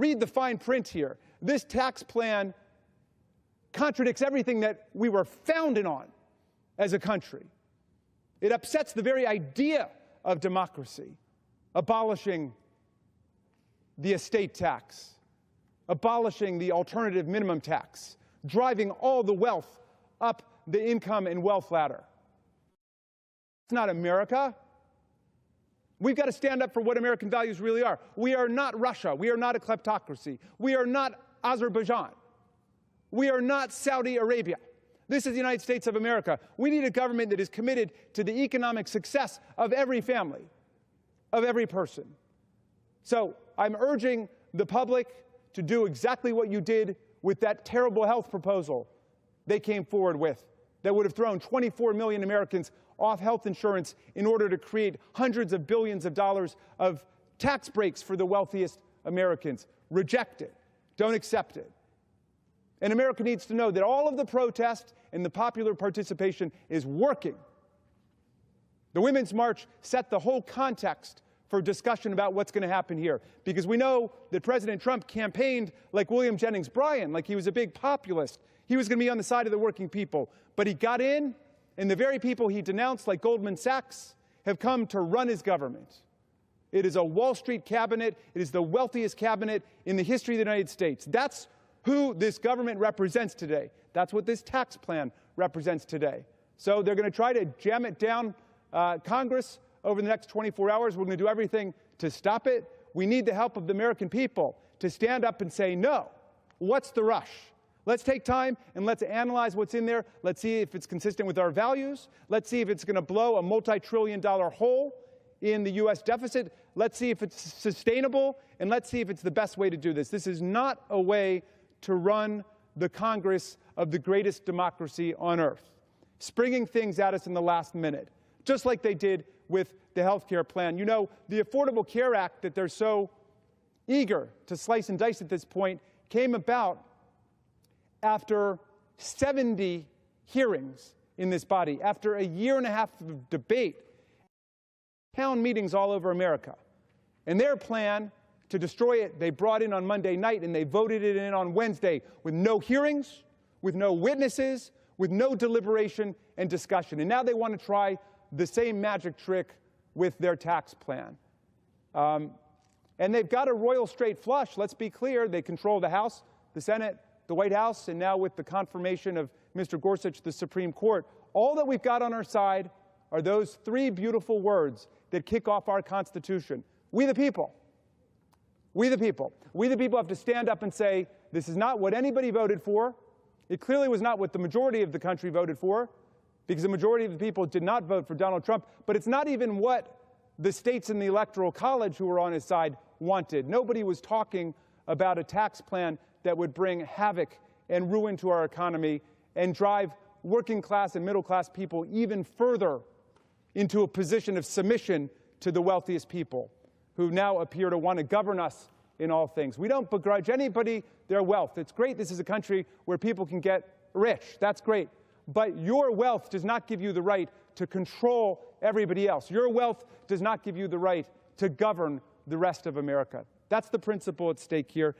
read the fine print here. This tax plan contradicts everything that we were founded on as a country. It upsets the very idea of democracy, abolishing the estate tax, abolishing the alternative minimum tax, driving all the wealth up the income and wealth ladder. It's not America. We've got to stand up for what American values really are. We are not Russia. We are not a kleptocracy. We are not Azerbaijan. We are not Saudi Arabia. This is the United States of America. We need a government that is committed to the economic success of every family, of every person. So I'm urging the public to do exactly what you did with that terrible health proposal they came forward with that would have thrown 24 million Americans off health insurance in order to create hundreds of billions of dollars of tax breaks for the wealthiest Americans. Reject it. Don't accept it. And America needs to know that all of the protest and the popular participation is working. The Women's March set the whole context for discussion about what's going to happen here, because we know that President Trump campaigned like William Jennings Bryan, like he was a big populist. He was going to be on the side of the working people. But he got in, and the very people he denounced, like Goldman Sachs, have come to run his government. It is a Wall Street cabinet. It is the wealthiest cabinet in the history of the United States. That's who this government represents today. That's what this tax plan represents today. So they're going to try to jam it down Congress over the next 24 hours. We're going to do everything to stop it. We need the help of the American people to stand up and say, no, what's the rush? Let's take time and let's analyze what's in there. Let's see if it's consistent with our values. Let's see if it's going to blow a multi-trillion-dollar hole in the U.S. deficit. Let's see if it's sustainable, and let's see if it's the best way to do this. This is not a way to run the Congress of the greatest democracy on earth, springing things at us in the last minute, just like they did with the health care plan. You know, the Affordable Care Act that they're so eager to slice and dice at this point came about after 70 hearings in this body, after a year and a half of debate, town meetings all over America. And their plan to destroy it, they brought in on Monday night, and they voted it in on Wednesday with no hearings, with no witnesses, with no deliberation and discussion. And now they want to try the same magic trick with their tax plan. And they've got a royal straight flush. Let's be clear. They control the House, the Senate, the White House, and now with the confirmation of Mr. Gorsuch, the Supreme Court. All that we've got on our side are those three beautiful words that kick off our Constitution. We the people. We the people. We the people have to stand up and say, this is not what anybody voted for. It clearly was not what the majority of the country voted for, because the majority of the people did not vote for Donald Trump. But it's not even what the states in the Electoral College who were on his side wanted. Nobody was talking about a tax plan that would bring havoc and ruin to our economy and drive working class and middle class people even further into a position of submission to the wealthiest people, who now appear to want to govern us in all things. We don't begrudge anybody their wealth. It's great this is a country where people can get rich. That's great. But your wealth does not give you the right to control everybody else. Your wealth does not give you the right to govern the rest of America. That's the principle at stake here.